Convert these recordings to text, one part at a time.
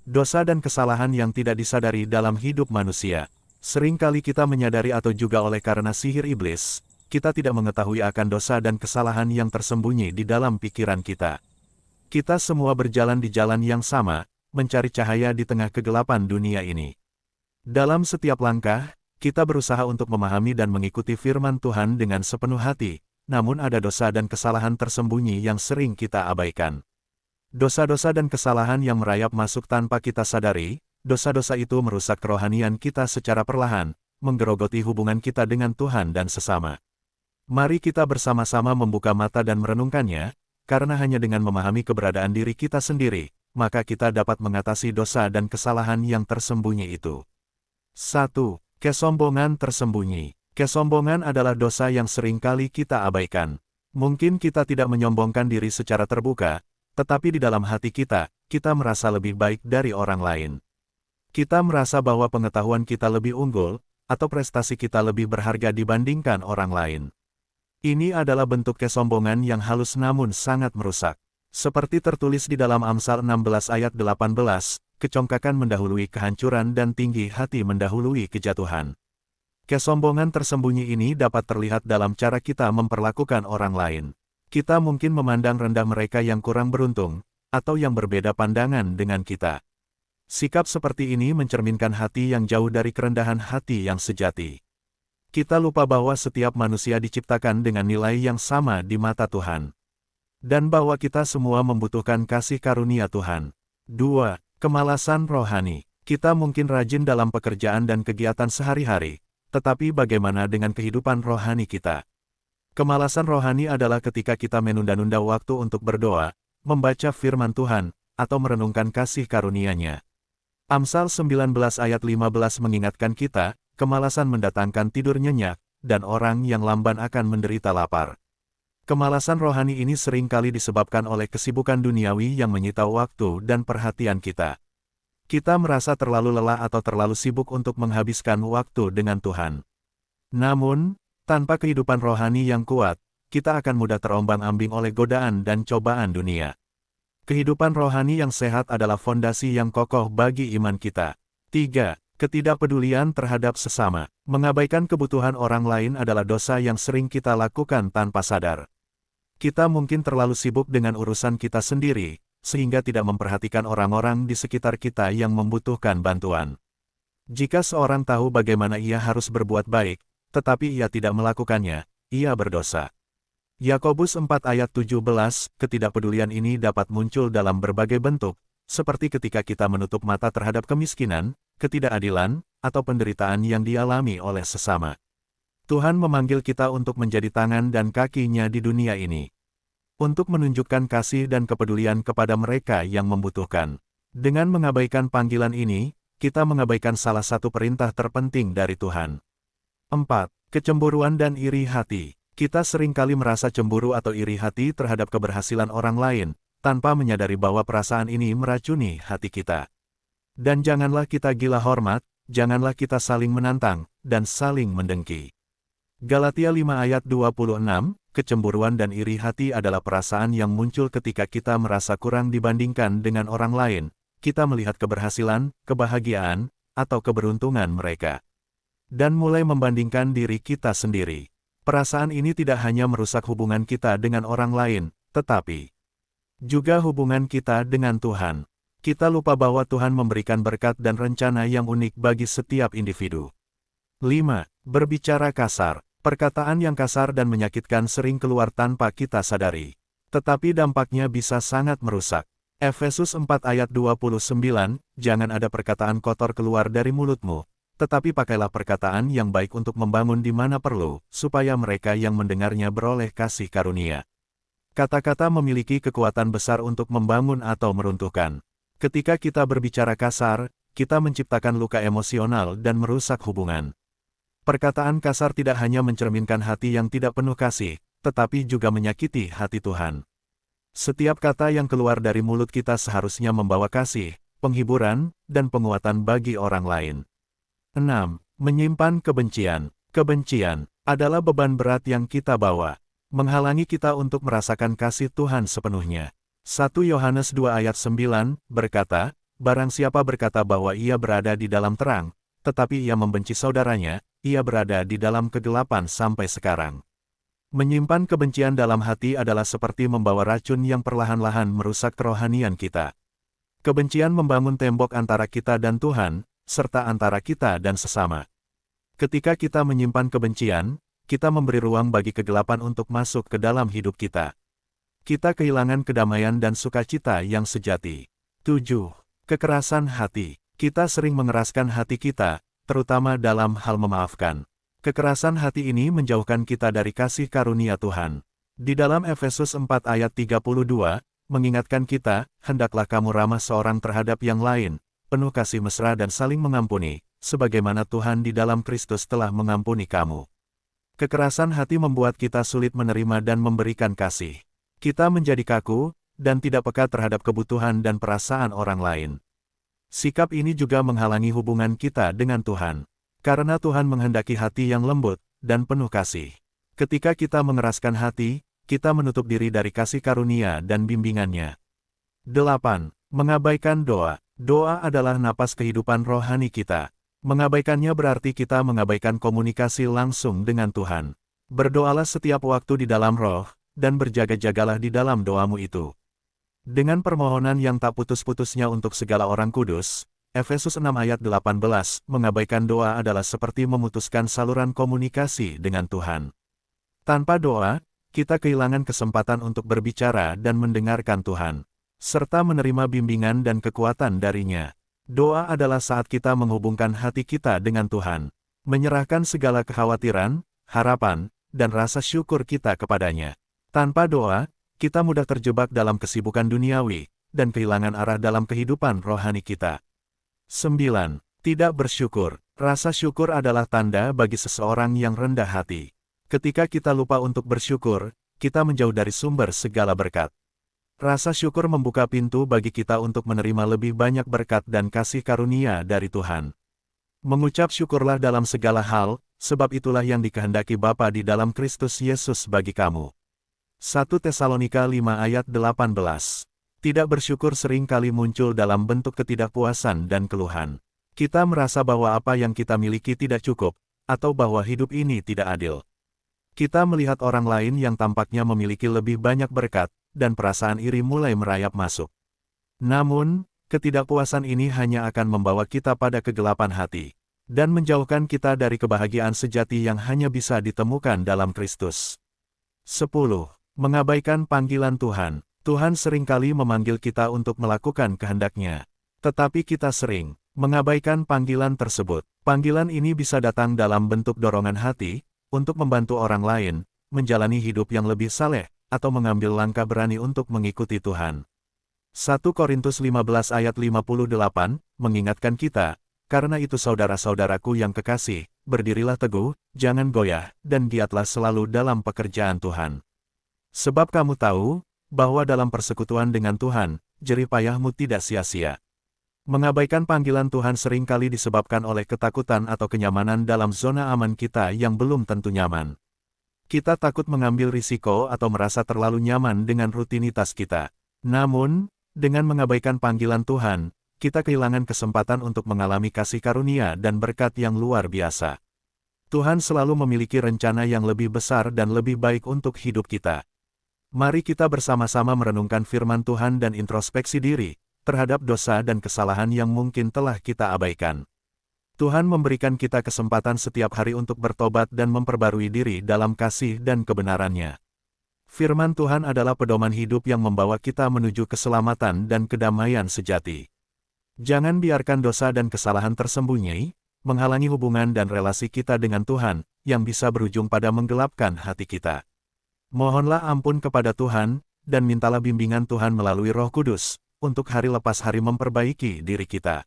Dosa dan kesalahan yang tidak disadari dalam hidup manusia. Seringkali kita menyadari atau juga oleh karena sihir iblis, kita tidak mengetahui akan dosa dan kesalahan yang tersembunyi di dalam pikiran kita. Kita semua berjalan di jalan yang sama, mencari cahaya di tengah kegelapan dunia ini. Dalam setiap langkah, kita berusaha untuk memahami dan mengikuti firman Tuhan dengan sepenuh hati, namun ada dosa dan kesalahan tersembunyi yang sering kita abaikan. Dosa-dosa dan kesalahan yang merayap masuk tanpa kita sadari, dosa-dosa itu merusak kerohanian kita secara perlahan, menggerogoti hubungan kita dengan Tuhan dan sesama. Mari kita bersama-sama membuka mata dan merenungkannya, karena hanya dengan memahami keberadaan diri kita sendiri, maka kita dapat mengatasi dosa dan kesalahan yang tersembunyi itu. 1. Kesombongan tersembunyi. Kesombongan adalah dosa yang seringkali kita abaikan. Mungkin kita tidak menyombongkan diri secara terbuka, tetapi di dalam hati kita merasa lebih baik dari orang lain. Kita merasa bahwa pengetahuan kita lebih unggul, atau prestasi kita lebih berharga dibandingkan orang lain. Ini adalah bentuk kesombongan yang halus namun sangat merusak. Seperti tertulis di dalam Amsal 16 ayat 18, kecongkakan mendahului kehancuran dan tinggi hati mendahului kejatuhan. Kesombongan tersembunyi ini dapat terlihat dalam cara kita memperlakukan orang lain. Kita mungkin memandang rendah mereka yang kurang beruntung, atau yang berbeda pandangan dengan kita. Sikap seperti ini mencerminkan hati yang jauh dari kerendahan hati yang sejati. Kita lupa bahwa setiap manusia diciptakan dengan nilai yang sama di mata Tuhan. Dan bahwa kita semua membutuhkan kasih karunia Tuhan. 2. Kemalasan rohani. Kita mungkin rajin dalam pekerjaan dan kegiatan sehari-hari, tetapi bagaimana dengan kehidupan rohani kita? Kemalasan rohani adalah ketika kita menunda-nunda waktu untuk berdoa, membaca firman Tuhan, atau merenungkan kasih karunia-Nya. Amsal 19 ayat 15 mengingatkan kita, kemalasan mendatangkan tidur nyenyak, dan orang yang lamban akan menderita lapar. Kemalasan rohani ini seringkali disebabkan oleh kesibukan duniawi yang menyita waktu dan perhatian kita. Kita merasa terlalu lelah atau terlalu sibuk untuk menghabiskan waktu dengan Tuhan. Namun, tanpa kehidupan rohani yang kuat, kita akan mudah terombang-ambing oleh godaan dan cobaan dunia. Kehidupan rohani yang sehat adalah fondasi yang kokoh bagi iman kita. 3. Ketidakpedulian terhadap sesama. Mengabaikan kebutuhan orang lain adalah dosa yang sering kita lakukan tanpa sadar. Kita mungkin terlalu sibuk dengan urusan kita sendiri, sehingga tidak memperhatikan orang-orang di sekitar kita yang membutuhkan bantuan. Jika seorang tahu bagaimana ia harus berbuat baik, tetapi ia tidak melakukannya, ia berdosa. Yakobus 4 ayat 17, ketidakpedulian ini dapat muncul dalam berbagai bentuk, seperti ketika kita menutup mata terhadap kemiskinan, ketidakadilan, atau penderitaan yang dialami oleh sesama. Tuhan memanggil kita untuk menjadi tangan dan kakinya di dunia ini. Untuk menunjukkan kasih dan kepedulian kepada mereka yang membutuhkan. Dengan mengabaikan panggilan ini, kita mengabaikan salah satu perintah terpenting dari Tuhan. 4. Kecemburuan dan iri hati. Kita seringkali merasa cemburu atau iri hati terhadap keberhasilan orang lain, tanpa menyadari bahwa perasaan ini meracuni hati kita. Dan janganlah kita gila hormat, janganlah kita saling menantang, dan saling mendengki. Galatia 5 ayat 26, kecemburuan dan iri hati adalah perasaan yang muncul ketika kita merasa kurang dibandingkan dengan orang lain, kita melihat keberhasilan, kebahagiaan, atau keberuntungan mereka. Dan mulai membandingkan diri kita sendiri. Perasaan ini tidak hanya merusak hubungan kita dengan orang lain, tetapi juga hubungan kita dengan Tuhan. Kita lupa bahwa Tuhan memberikan berkat dan rencana yang unik bagi setiap individu. 5. Berbicara kasar. Perkataan yang kasar dan menyakitkan sering keluar tanpa kita sadari. Tetapi dampaknya bisa sangat merusak. Efesus 4 ayat 29, jangan ada perkataan kotor keluar dari mulutmu, tetapi pakailah perkataan yang baik untuk membangun di mana perlu, supaya mereka yang mendengarnya beroleh kasih karunia. Kata-kata memiliki kekuatan besar untuk membangun atau meruntuhkan. Ketika kita berbicara kasar, kita menciptakan luka emosional dan merusak hubungan. Perkataan kasar tidak hanya mencerminkan hati yang tidak penuh kasih, tetapi juga menyakiti hati Tuhan. Setiap kata yang keluar dari mulut kita seharusnya membawa kasih, penghiburan, dan penguatan bagi orang lain. 6. Menyimpan kebencian. Kebencian adalah beban berat yang kita bawa, menghalangi kita untuk merasakan kasih Tuhan sepenuhnya. 1 Yohanes 2 ayat 9 berkata, barang siapa berkata bahwa ia berada di dalam terang, tetapi ia membenci saudaranya, ia berada di dalam kegelapan sampai sekarang. Menyimpan kebencian dalam hati adalah seperti membawa racun yang perlahan-lahan merusak kerohanian kita. Kebencian membangun tembok antara kita dan Tuhan, serta antara kita dan sesama. Ketika kita menyimpan kebencian, kita memberi ruang bagi kegelapan untuk masuk ke dalam hidup kita. Kita kehilangan kedamaian dan sukacita yang sejati. 7. Kekerasan hati. Kita sering mengeraskan hati kita, terutama dalam hal memaafkan. Kekerasan hati ini menjauhkan kita dari kasih karunia Tuhan. Di dalam Efesus 4 ayat 32, mengingatkan kita, hendaklah kamu ramah seorang terhadap yang lain, penuh kasih mesra dan saling mengampuni, sebagaimana Tuhan di dalam Kristus telah mengampuni kamu. Kekerasan hati membuat kita sulit menerima dan memberikan kasih. Kita menjadi kaku, dan tidak peka terhadap kebutuhan dan perasaan orang lain. Sikap ini juga menghalangi hubungan kita dengan Tuhan. Karena Tuhan menghendaki hati yang lembut, dan penuh kasih. Ketika kita mengeraskan hati, kita menutup diri dari kasih karunia dan bimbingannya. 8. Mengabaikan doa. Doa adalah napas kehidupan rohani kita. Mengabaikannya berarti kita mengabaikan komunikasi langsung dengan Tuhan. Berdoalah setiap waktu di dalam roh, dan berjaga-jagalah di dalam doamu itu. Dengan permohonan yang tak putus-putusnya untuk segala orang kudus, Efesus 6 ayat 18, mengabaikan doa adalah seperti memutuskan saluran komunikasi dengan Tuhan. Tanpa doa, kita kehilangan kesempatan untuk berbicara dan mendengarkan Tuhan, serta menerima bimbingan dan kekuatan darinya. Doa adalah saat kita menghubungkan hati kita dengan Tuhan, menyerahkan segala kekhawatiran, harapan, dan rasa syukur kita kepadanya. Tanpa doa, kita mudah terjebak dalam kesibukan duniawi, dan kehilangan arah dalam kehidupan rohani kita. 9. Tidak bersyukur. Rasa syukur adalah tanda bagi seseorang yang rendah hati. Ketika kita lupa untuk bersyukur, kita menjauh dari sumber segala berkat. Rasa syukur membuka pintu bagi kita untuk menerima lebih banyak berkat dan kasih karunia dari Tuhan. Mengucap syukurlah dalam segala hal, sebab itulah yang dikehendaki Bapa di dalam Kristus Yesus bagi kamu. 1 Tesalonika 5 ayat 18. Tidak bersyukur sering kali muncul dalam bentuk ketidakpuasan dan keluhan. Kita merasa bahwa apa yang kita miliki tidak cukup, atau bahwa hidup ini tidak adil. Kita melihat orang lain yang tampaknya memiliki lebih banyak berkat, dan perasaan iri mulai merayap masuk. Namun, ketidakpuasan ini hanya akan membawa kita pada kegelapan hati, dan menjauhkan kita dari kebahagiaan sejati yang hanya bisa ditemukan dalam Kristus. 10. Mengabaikan panggilan Tuhan. Tuhan seringkali memanggil kita untuk melakukan kehendak-Nya. Tetapi kita sering mengabaikan panggilan tersebut. Panggilan ini bisa datang dalam bentuk dorongan hati, untuk membantu orang lain, menjalani hidup yang lebih saleh, atau mengambil langkah berani untuk mengikuti Tuhan. 1 Korintus 15 ayat 58, mengingatkan kita, karena itu saudara-saudaraku yang kekasih, berdirilah teguh, jangan goyah, dan giatlah selalu dalam pekerjaan Tuhan. Sebab kamu tahu, bahwa dalam persekutuan dengan Tuhan, jerih payahmu tidak sia-sia. Mengabaikan panggilan Tuhan seringkali disebabkan oleh ketakutan atau kenyamanan dalam zona aman kita yang belum tentu nyaman. Kita takut mengambil risiko atau merasa terlalu nyaman dengan rutinitas kita. Namun, dengan mengabaikan panggilan Tuhan, kita kehilangan kesempatan untuk mengalami kasih karunia dan berkat yang luar biasa. Tuhan selalu memiliki rencana yang lebih besar dan lebih baik untuk hidup kita. Mari kita bersama-sama merenungkan firman Tuhan dan introspeksi diri terhadap dosa dan kesalahan yang mungkin telah kita abaikan. Tuhan memberikan kita kesempatan setiap hari untuk bertobat dan memperbarui diri dalam kasih dan kebenaran-Nya. Firman Tuhan adalah pedoman hidup yang membawa kita menuju keselamatan dan kedamaian sejati. Jangan biarkan dosa dan kesalahan tersembunyi, menghalangi hubungan dan relasi kita dengan Tuhan, yang bisa berujung pada menggelapkan hati kita. Mohonlah ampun kepada Tuhan, dan mintalah bimbingan Tuhan melalui Roh Kudus, untuk hari lepas hari memperbaiki diri kita.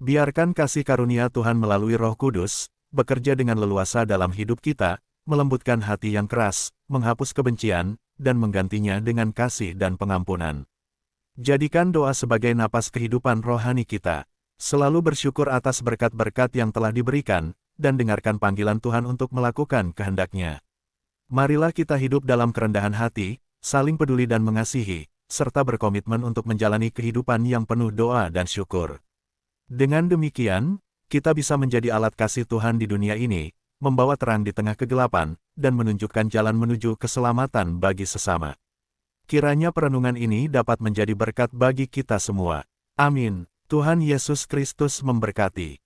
Biarkan kasih karunia Tuhan melalui Roh Kudus, bekerja dengan leluasa dalam hidup kita, melembutkan hati yang keras, menghapus kebencian, dan menggantinya dengan kasih dan pengampunan. Jadikan doa sebagai napas kehidupan rohani kita. Selalu bersyukur atas berkat-berkat yang telah diberikan, dan dengarkan panggilan Tuhan untuk melakukan kehendak-Nya. Marilah kita hidup dalam kerendahan hati, saling peduli dan mengasihi, serta berkomitmen untuk menjalani kehidupan yang penuh doa dan syukur. Dengan demikian, kita bisa menjadi alat kasih Tuhan di dunia ini, membawa terang di tengah kegelapan, dan menunjukkan jalan menuju keselamatan bagi sesama. Kiranya perenungan ini dapat menjadi berkat bagi kita semua. Amin. Tuhan Yesus Kristus memberkati.